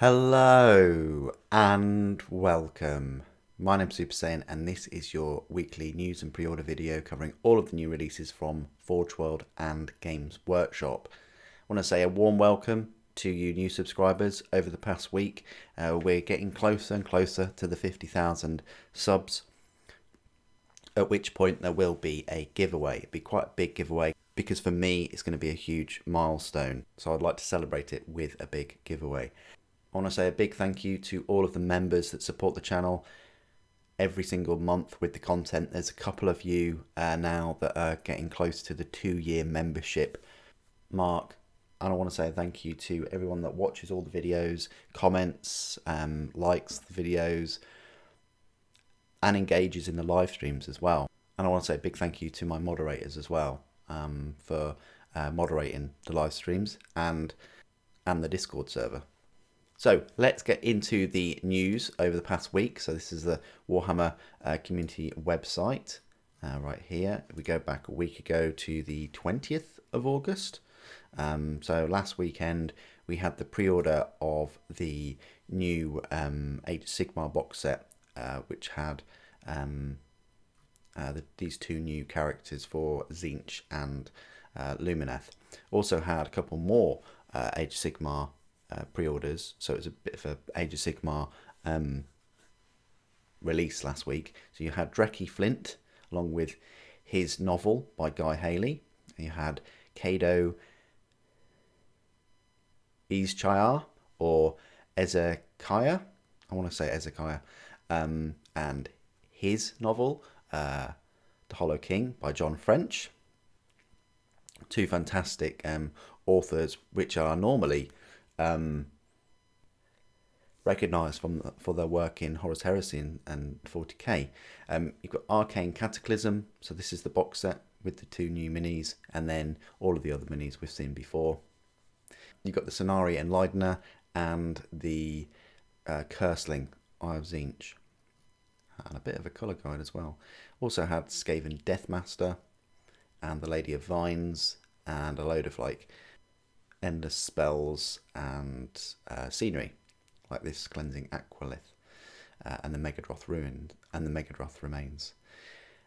Hello and welcome. My name's Super Saiyan and this is your weekly news and pre-order video covering all of the new releases from Forge World and Games Workshop. I want to say a warm welcome to you new subscribers over the past week. We're getting closer and closer to the 50,000 subs, at which point there will be a giveaway. It'll be quite a big giveaway because for me it's going to be a huge milestone, so I'd like to celebrate it with a big giveaway. I want to say a big thank you to all of the members that support the channel every single month with the content. There's a couple of you now that are getting close to the 2-year membership mark. And I want to say thank you to everyone that watches all the videos, comments, likes the videos, and engages in the live streams as well. And I want to say a big thank you to my moderators as well for moderating the live streams and the Discord server. So let's get into the news over the past week. So this is the Warhammer community website right here. We go back a week ago to the 20th of August. So last weekend we had the pre-order of the new Age of Sigmar box set, which had these two new characters for Tzeentch and Lumineth. Also had a couple more Age of Sigmar pre-orders, so it was a bit of a Age of Sigmar release last week. So you had Dreki Flint along with his novel by Guy Haley. You had Kado Izchayar or Ezekiah, I want to say Ezekiah, and his novel The Hollow King by John French. Two fantastic authors which are normally recognised for their work in Horus, Heresy and 40k. You've got Arcane Cataclysm, so this is the box set with the two new minis, and then all of the other minis we've seen before. You've got the Sonari Enlightener and the Curseling Eye of Tzeentch, and a bit of a colour guide as well. Also had Skaven Deathmaster and the Lady of Vines, and a load of like endless spells and scenery, like this Cleansing Aqualith and the Megadroth Ruined and the Megadroth Remains.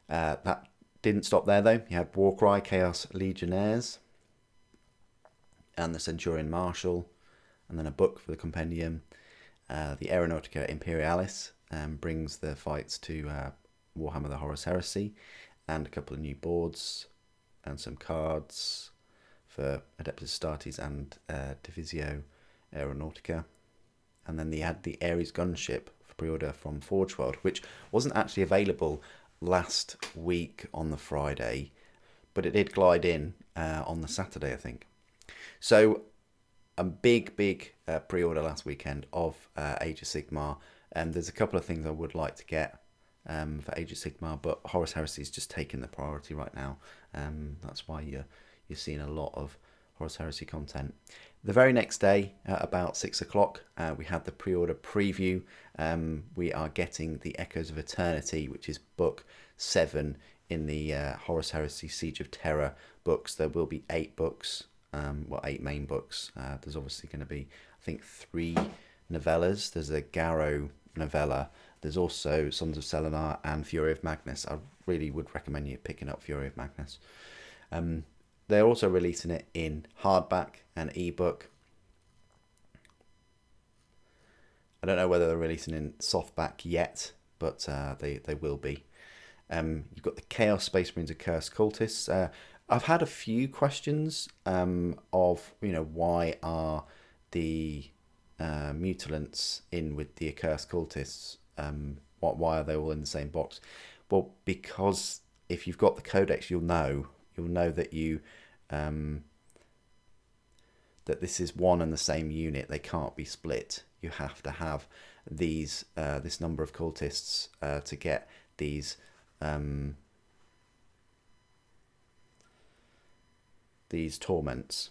That didn't stop there though. You had Warcry Chaos Legionnaires and the Centurion Marshal, and then a book for the compendium. The Aeronautica Imperialis brings the fights to Warhammer the Horus Heresy, and a couple of new boards and some cards for Adeptus Astartes and Divisio Aeronautica. And then they had the Ares gunship for pre-order from Forge World, which wasn't actually available last week on the Friday, but it did glide in on the Saturday, I think. So a big pre-order last weekend of Age of Sigmar. There's a couple of things I would like to get for Age of Sigmar, but Horus Heresy is just taking the priority right now. That's why you're seeing a lot of Horus Heresy content. The very next day, at about 6 o'clock, we had the pre-order preview. We are getting the Echoes of Eternity, which is book 7 in the Horus Heresy Siege of Terror books. There will be 8 books, 8 main books. There's obviously going to be, I think, 3 novellas. There's a Garrow novella. There's also Sons of Selenar and Fury of Magnus. I really would recommend you picking up Fury of Magnus. They're also releasing it in hardback and ebook. I don't know whether they're releasing in softback yet, but they will be. You've got the Chaos Space Marines of Cursed Cultists. I've had a few questions of, why are the Mutilants in with the Accursed Cultists? Why are they all in the same box? Well, because if you've got the Codex, you'll know that that this is one and the same unit. They can't be split. You have to have these this number of cultists to get these torments.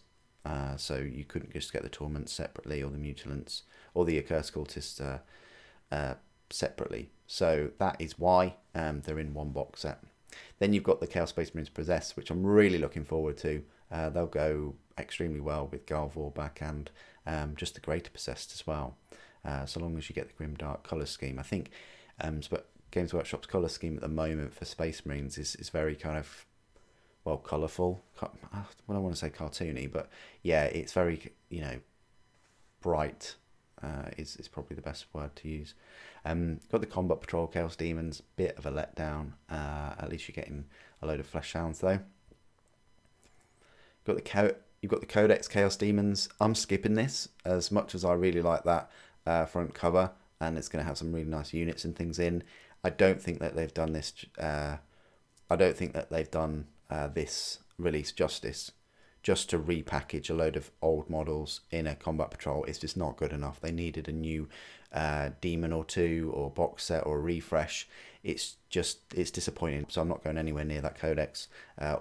So you couldn't just get the torments separately, or the mutilants, or the accursed cultists separately. So that is why they're in one box set. Then you've got the Chaos Space Marines Possess, which I'm really looking forward to. They'll go extremely well with Galvorback and just the Greater Possessed as well. So long as you get the Grimdark colour scheme. I think Games Workshop's colour scheme at the moment for Space Marines is very kind of, well, colourful. Well, I don't want to say cartoony, but yeah, it's very, bright is probably the best word to use. Got the Combat Patrol Chaos Demons, bit of a letdown. At least you're getting a load of flesh sounds though. You've got the Codex Chaos Demons. I'm skipping this as much as I really like that front cover, and it's going to have some really nice units and things in. I don't think that they've done this. This release justice, just to repackage a load of old models in a Combat Patrol. It's just not good enough. They needed a new demon or two, or box set, or a refresh. It's disappointing. So I'm not going anywhere near that Codex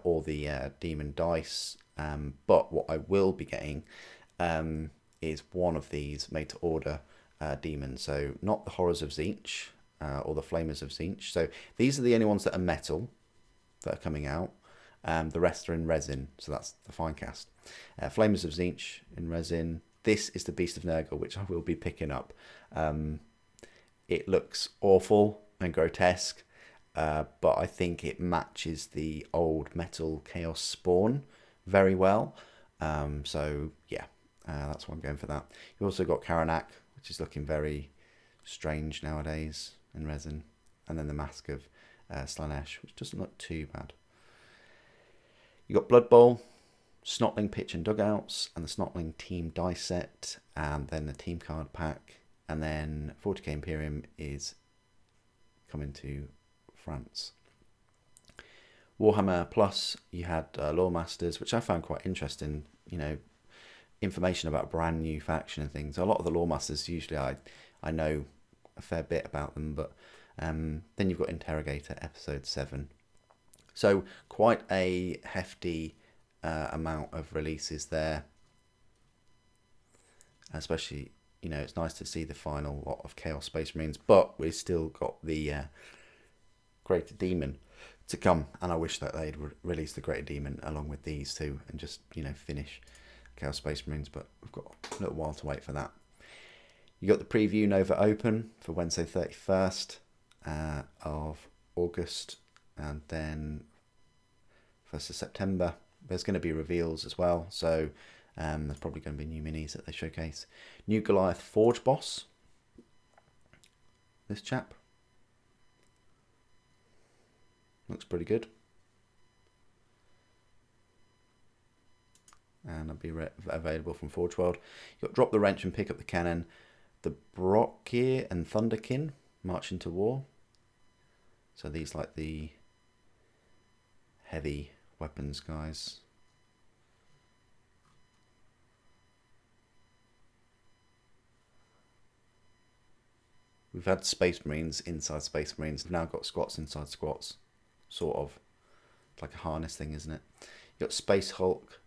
or the demon dice. But what I will be getting is one of these made to order demons. So not the Horrors of Tzeentch or the Flamers of Tzeentch. So these are the only ones that are metal that are coming out. The rest are in resin, so that's the fine cast. Flamers of Tzeentch in resin. This is the Beast of Nurgle, which I will be picking up. It looks awful and grotesque, but I think it matches the old metal Chaos Spawn very well. So yeah, that's why I'm going for that. You've also got Karanak, which is looking very strange nowadays in resin, and then the Mask of Slanesh, which doesn't look too bad. You got Blood Bowl, Snotling Pitch and Dugouts, and the Snotling Team dice set, and then the Team card pack, and then 40k Imperium is coming to France. Warhammer Plus, you had Lore Masters, which I found quite interesting. Information about a brand new faction and things. A lot of the Lore Masters, usually I know a fair bit about them, but then you've got Interrogator Episode 7. So quite a hefty amount of releases there. Especially, it's nice to see the final lot of Chaos Space Marines, but we've still got the Greater Demon to come, and I wish that they'd release the Greater Demon along with these two and just, finish Chaos Space Marines, but we've got a little while to wait for that. You got the preview Nova Open for Wednesday 31st of August, and then 1st of September. There's going to be reveals as well, so there's probably going to be new minis that they showcase. New Goliath Forge Boss. This chap looks pretty good, and I'll be available from Forge World. You've got Drop the Wrench and Pick Up the Cannon. The Brockir and Thunderkin March into War. So these like the heavy weapons guys. We've had Space Marines inside Space Marines. We've now got squats inside squats. Sort of. It's like a harness thing, isn't it? You've got Space Hulk.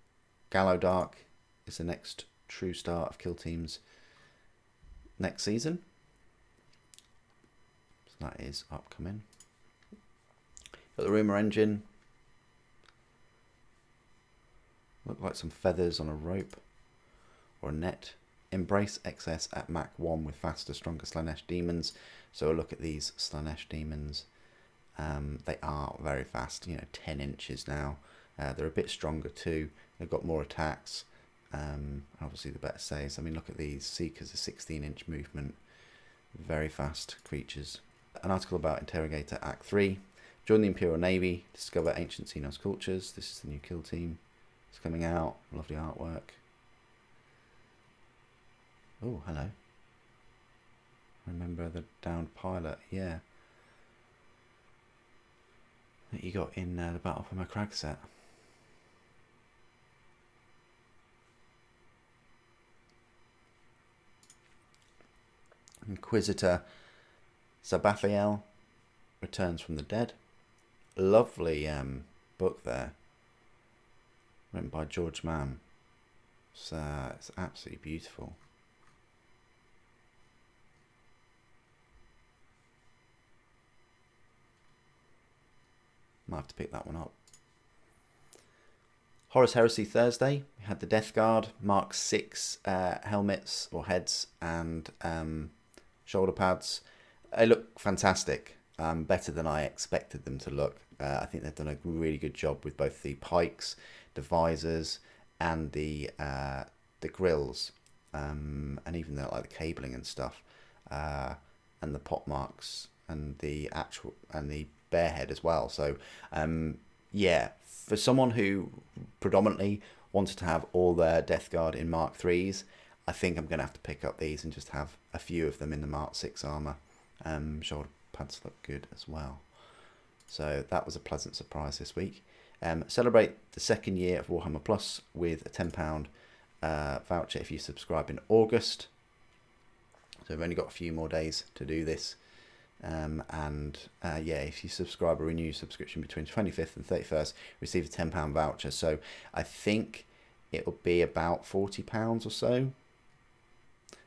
Gallow Dark is the next true start of Kill Teams next season. So that is upcoming. Got the Rumour Engine. Look like some feathers on a rope or a net. Embrace XS at Mach 1 with faster, stronger Slanesh Demons. So a look at these Slanesh Demons. They are very fast, 10 inches now. They're a bit stronger too. They've got more attacks. Obviously the better saves. I mean, look at these. Seekers, a 16-inch movement. Very fast creatures. An article about Interrogator Act 3. Join the Imperial Navy. Discover ancient Xenos cultures. This is the new kill team. It's coming out. Lovely artwork. Oh, hello. Remember the downed pilot? Yeah. That you got in the Battle for Macragge set. Inquisitor Sabathiel returns from the dead. Lovely book there, written by George Mann. It's absolutely beautiful. Might have to pick that one up. Horus Heresy Thursday, we had the Death Guard Mark 6 helmets or heads and shoulder pads. They look fantastic, better than I expected them to look. I think they've done a really good job with both the pikes, the visors, and the grills, and even the cabling and stuff, and the pot marks and the bear head as well. So yeah, for someone who predominantly wanted to have all their Death Guard in Mark 3s, I think I'm going to have to pick up these and just have a few of them in the Mark 6 armour. Shoulder pads look good as well. So that was a pleasant surprise this week. Celebrate the second year of Warhammer Plus with a £10 voucher if you subscribe in August. So we've only got a few more days to do this. Yeah, if you subscribe or renew subscription between 25th and 31st, receive a £10 voucher. So I think it will be about £40 or so.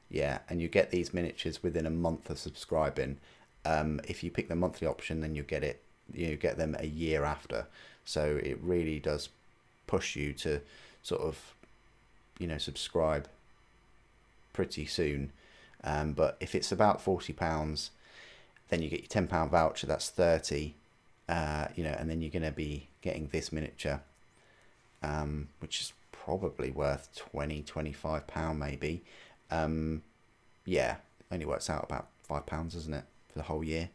Yeah, and you get these miniatures within a month of subscribing. If you pick the monthly option, then you get them a year after. So it really does push you to sort of, subscribe pretty soon. But if it's about £40, then you get your £10 voucher. That's 30, and then you're going to be getting this miniature, which is probably worth £20-25 maybe. Yeah, only works out about £5, isn't it, for the whole year?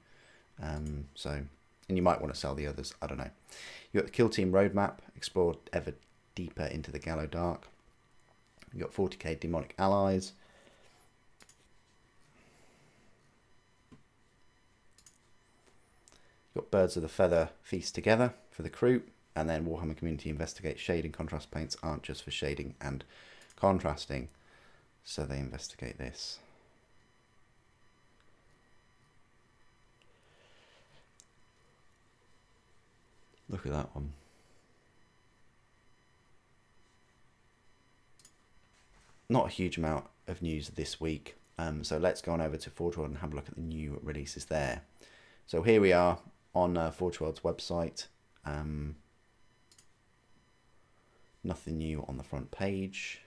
And you might want to sell the others. I don't know. You got the Kill Team roadmap, explore ever deeper into the Gallo Dark. You got 40k demonic allies. You got Birds of the Feather feast together for the crew, and then Warhammer Community investigate shading. Contrast paints aren't just for shading and contrasting, so they investigate this. Look at that one. Not a huge amount of news this week, so let's go on over to Forge World and have a look at the new releases there. So here we are on Forge World's website. Nothing new on the front page.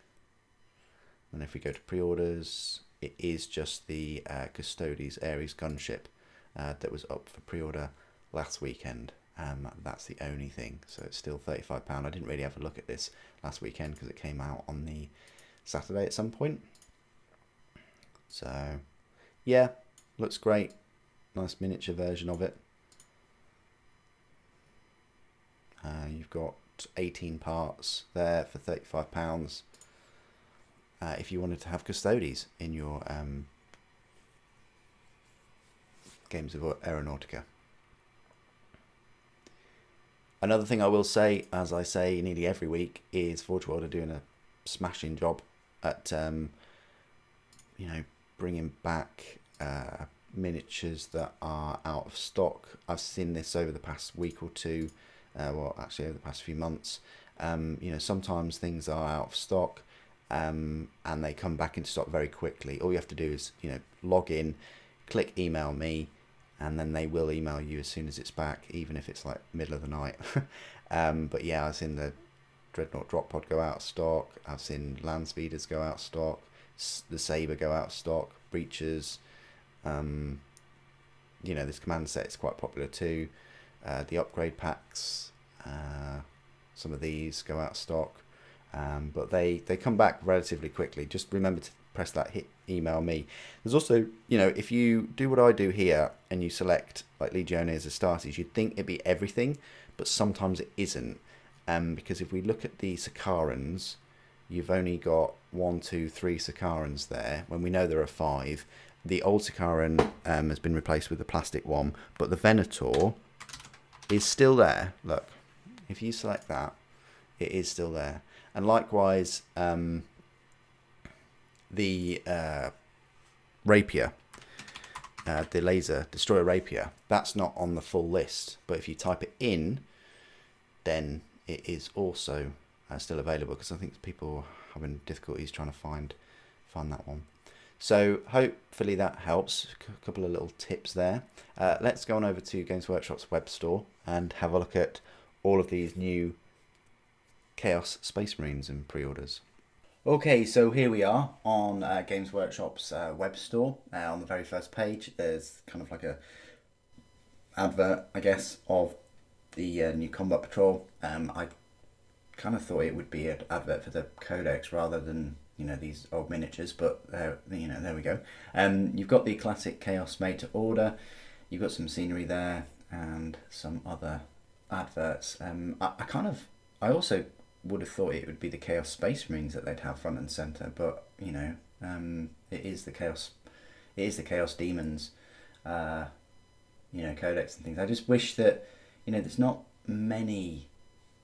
And if we go to pre-orders, it is just the Custodes Ares gunship that was up for pre-order last weekend. That's the only thing, so it's still £35. I didn't really have a look at this last weekend because it came out on the Saturday at some point. So yeah, looks great. Nice miniature version of it. You've got 18 parts there for £35 if you wanted to have Custodes in your games of Aeronautica. Another thing I will say, as I say nearly every week, is Forge World are doing a smashing job at bringing back miniatures that are out of stock. I've seen this over the past week or two, actually over the past few months. Sometimes things are out of stock and they come back into stock very quickly. All you have to do is log in, click email me, and then they will email you as soon as it's back, even if it's like middle of the night. But yeah, I've seen the Dreadnought Drop Pod go out of stock. I've seen Land Speeders go out of stock. The Sabre go out of stock. Breachers. This command set is quite popular too. The upgrade packs. Some of these go out of stock. But they come back relatively quickly. Just remember to press that email me. There's also, if you do what I do here and you select like Legionaries as Astartes, you'd think it'd be everything, but sometimes it isn't. Because if we look at the Sakarans, you've only got 1, 2, 3 Sakarans there, when we know there are 5. The old Sakaran has been replaced with the plastic one, but the Venator is still there. Look, if you select that, it is still there. And likewise, the Rapier, the Laser Destroyer Rapier, that's not on the full list, but if you type it in, then it is also still available, because I think people are having difficulties trying to find that one. So hopefully that helps. A couple of little tips there. Let's go on over to Games Workshop's web store and have a look at all of these new Chaos Space Marines in pre-orders. Okay, so here we are on Games Workshop's web store. On the very first page, there's kind of like a advert, I guess, of the new Combat Patrol. I kind of thought it would be an advert for the Codex rather than these old miniatures, but there we go. You've got the classic Chaos made to order. You've got some scenery there and some other adverts. I also would have thought it would be the Chaos Space Marines that they'd have front and center, but it is the Chaos Demons, Codex and things. I just wish that there's not many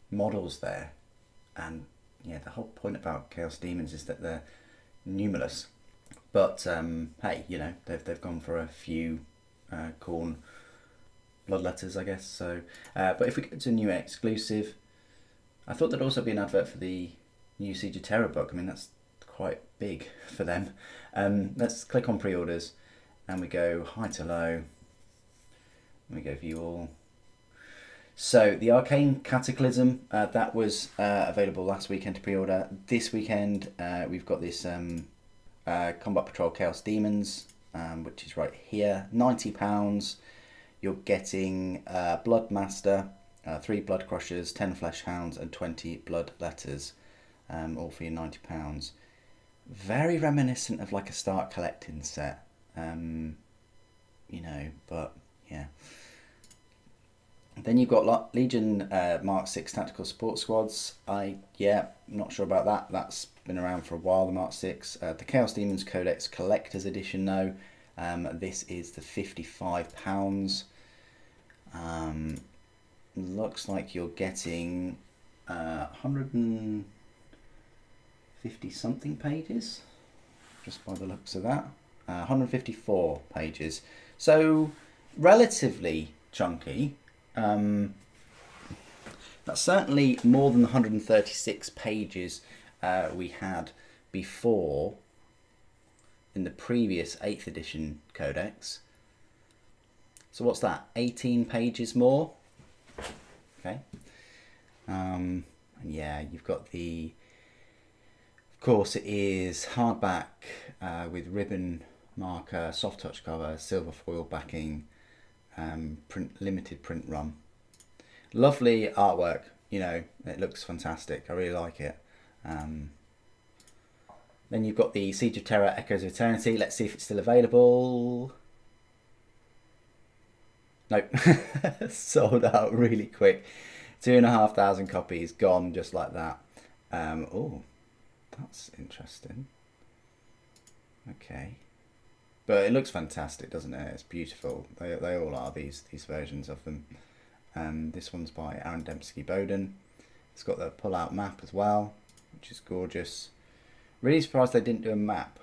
models there, and the whole point about Chaos Demons is that they're numerous. But hey, they've gone for a few Khorne bloodletters, I guess. So, but if we go to new exclusive, I thought there'd also be an advert for the new Siege of Terror book. I mean, that's quite big for them. Let's click on pre-orders, and we go high to low. And we go view all. So the Arcane Cataclysm, that was available last weekend to pre-order. This weekend we've got this Combat Patrol Chaos Demons, which is right here, £90. You're getting Bloodmaster, 3 Blood Crushers, 10 Flesh Hounds and 20 Blood Letters, all for your £90. Very reminiscent of like a Start Collecting set, but yeah. Then you've got Legion Mark 6 Tactical Support Squads. Not sure about that. That's been around for a while, the Mark 6. The Chaos Demons Codex Collector's Edition, though. This is the £55. Looks like you're getting 150 something pages, just by the looks of that. 154 pages. So, relatively chunky. That's certainly more than the 136 pages we had before in the previous 8th edition Codex. So what's that? 18 pages more? Okay. And yeah, you've got of course it is hardback with ribbon marker, soft touch cover, silver foil backing, limited print run. Lovely artwork, it looks fantastic. I really like it. Then you've got the Siege of Terror Echoes of Eternity. Let's see if it's still available. Nope. Sold out really quick. 2,500 copies gone just like that. Oh, that's interesting. Okay. But it looks fantastic, doesn't it? It's beautiful. They all are, these versions of them. This one's by Aaron Dembski Bowden. It's got the pull-out map as well, which is gorgeous. Really surprised they didn't do a map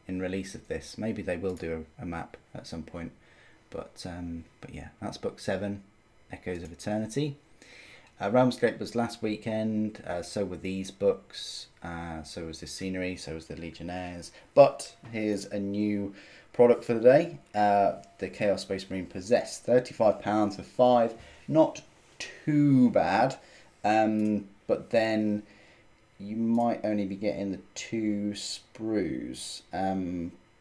in release of this. Maybe they will do a map at some point. But yeah, that's book 7, Echoes of Eternity. Realmscape was last weekend, so were these books, so was this scenery, so was the Legionnaires. But here's a new product for the day, the Chaos Space Marine Possessed, £35 for 5, not too bad, but then you might only be getting the 2 sprues,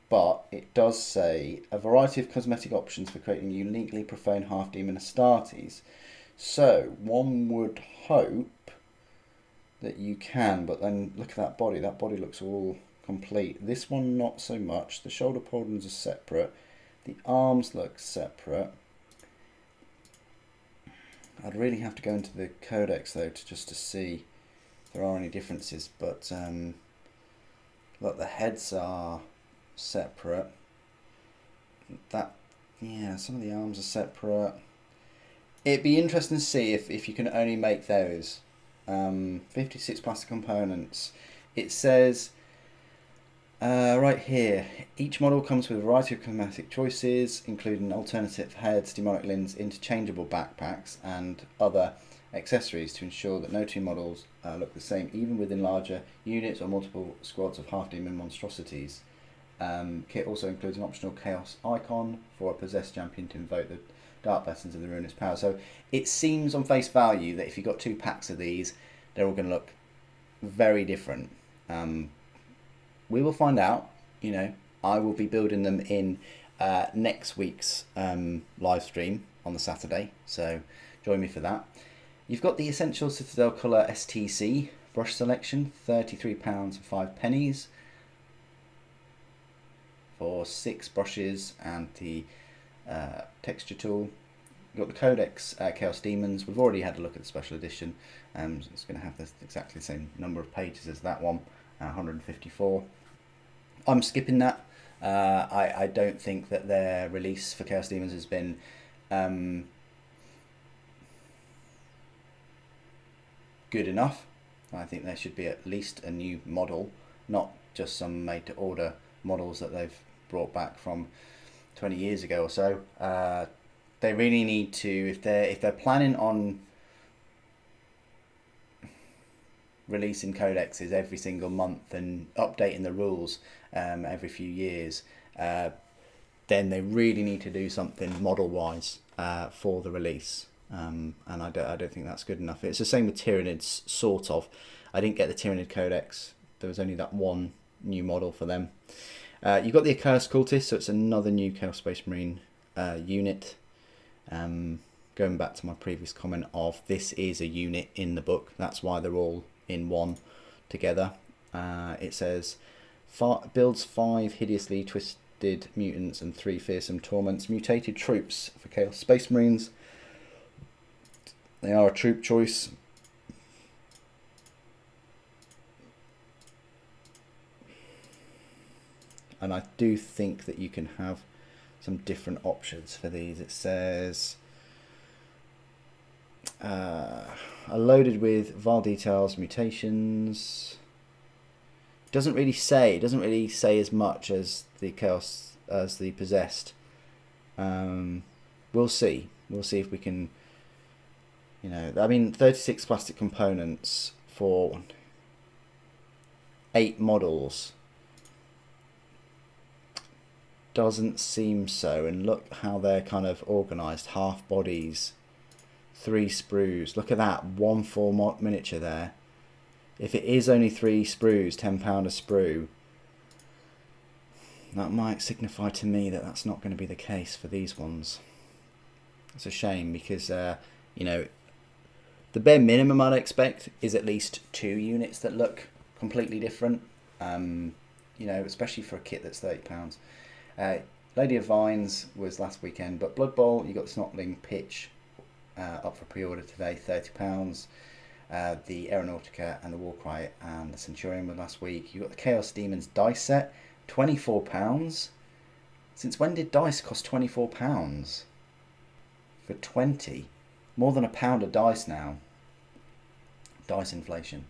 but it does say a variety of cosmetic options for creating uniquely profane half-demon Astartes. So, one would hope that you can, but then look at that body. That body looks all complete. This one, not so much. The shoulder pauldrons are separate. The arms look separate. I'd really have to go into the Codex, though, to see if there are any differences. But, look, the heads are separate. Some of the arms are separate. It'd be interesting to see if you can only make those. 56 plastic components. It says right here, each model comes with a variety of cosmetic choices, including alternative heads, demonic limbs, interchangeable backpacks, and other accessories to ensure that no two models look the same, even within larger units or multiple squads of half-demon monstrosities. Kit also includes an optional Chaos icon for a possessed champion to invoke the Dark Blessings of the Ruinous Power. So it seems on face value that if you've got 2 packs of these, they're all going to look very different. We will find out. I will be building them in next week's live stream on the Saturday, so join me for that. You've got the Essential Citadel Colour STC brush selection, £33 for 5 pennies for 6 brushes and the texture tool. You've got the Codex Chaos Daemons. We've already had a look at the special edition. So it's going to have exactly the same number of pages as that one, 154. I'm skipping that. I don't think that their release for Chaos Daemons has been good enough. I think there should be at least a new model, not just some made-to-order models that they've brought back from 20 years ago or so. They really need to, if they're planning on releasing codexes every single month and updating the rules every few years, then they really need to do something model-wise for the release. And I don't think that's good enough. It's the same with Tyranids, sort of. I didn't get the Tyranid Codex. There was only that one new model for them. You've got the Accursed Cultist, so it's another new Chaos Space Marine unit. Going back to my previous comment of this is a unit in the book. That's why they're all in one together. It says, builds 5 hideously twisted mutants and 3 fearsome torments. Mutated troops for Chaos Space Marines. They are a troop choice. And I do think that you can have some different options for these. It says are loaded with vile details, mutations. Doesn't really say as much as the Chaos, as the Possessed. We'll see if we can, 36 plastic components for 8 models doesn't seem so. And look how they're kind of organised. Half bodies, 3 sprues. Look at that, 1 full miniature there. If it is only 3 sprues, £10 a sprue, that might signify to me that that's not going to be the case for these ones. It's a shame because, the bare minimum I'd expect is at least 2 units that look completely different. Especially for a kit that's £30. Lady of Vines was last weekend, but Blood Bowl, you got the Snotling Pitch up for pre-order today, £30. The Aeronautica and the Warcry and the Centurion were last week. You got the Chaos Demons dice set, £24. Since when did dice cost £24? For 20, more than £1 a dice now. Dice inflation.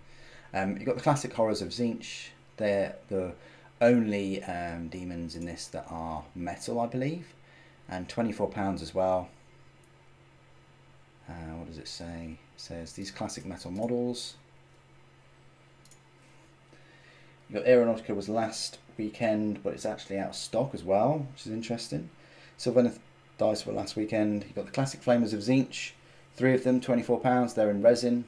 You've got the classic Horrors of Tzeentch. They're the only demons in this that are metal, I believe, and £24 as well. What does it say? It says these classic metal models. You got Aeronautica was last weekend, but it's actually out of stock as well, which is interesting. Sylvaneth dice were last weekend. You've got the classic Flamers of Tzeentch, 3 of them, £24. They're in resin.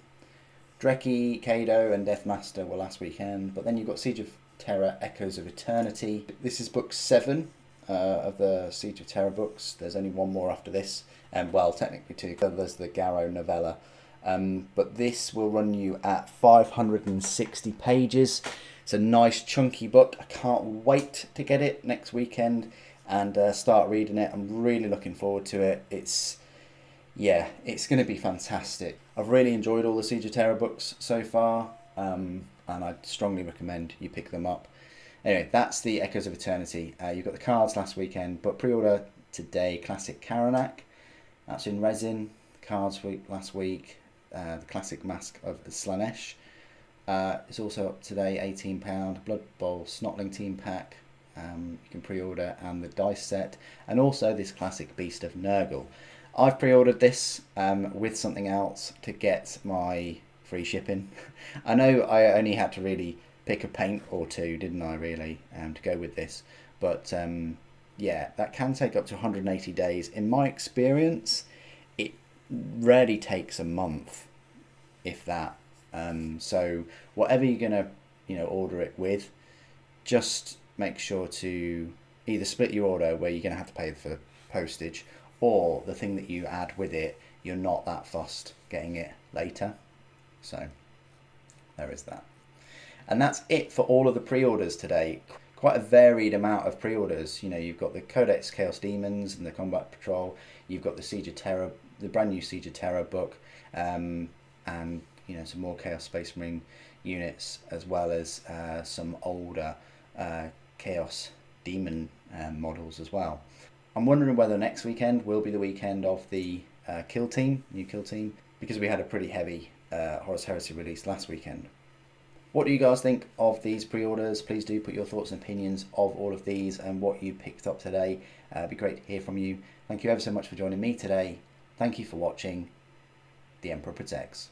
Dreki, Kado, and Deathmaster were last weekend, but then you've got Siege of Terror, Echoes of Eternity. This is book 7 of the Siege of Terror books. There's only one more after this, and well, technically 2. There's the Garrow novella, but this will run you at 560 pages. It's a nice chunky book. I can't wait to get it next weekend and start reading it. I'm really looking forward to it. It's going to be fantastic. I've really enjoyed all the Siege of Terror books so far, and I'd strongly recommend you pick them up. Anyway, that's the Echoes of Eternity. You've got the cards last weekend, but pre-order today, Classic Karanak. That's in resin. Cards last week. The Classic Mask of Slanesh. It's also up today, £18. Blood Bowl Snotling Team Pack. You can pre-order, and the dice set, and also this Classic Beast of Nurgle. I've pre-ordered this with something else to get my free shipping. I know I only had to really pick a paint or two, didn't I, really, to go with this. But that can take up to 180 days. In my experience, it rarely takes a month, if that. So whatever you're gonna order it with, just make sure to either split your order where you're gonna have to pay for postage, or the thing that you add with it, you're not that fussed getting it later. So there is that. And that's it for all of the pre-orders today. Quite a varied amount of pre-orders. You've got the Codex Chaos Demons and the Combat Patrol. You've got the Siege of Terror, the brand new Siege of Terror book, and some more Chaos Space Marine units, as well as some older Chaos Demon models as well. I'm wondering whether next weekend will be the weekend of the new kill team, because we had a pretty heavy Horus Heresy release last weekend. What do you guys think of these pre-orders? Please do put your thoughts and opinions of all of these and what you picked up today. It'd be great to hear from you. Thank you ever so much for joining me today. Thank you for watching. The Emperor Protects.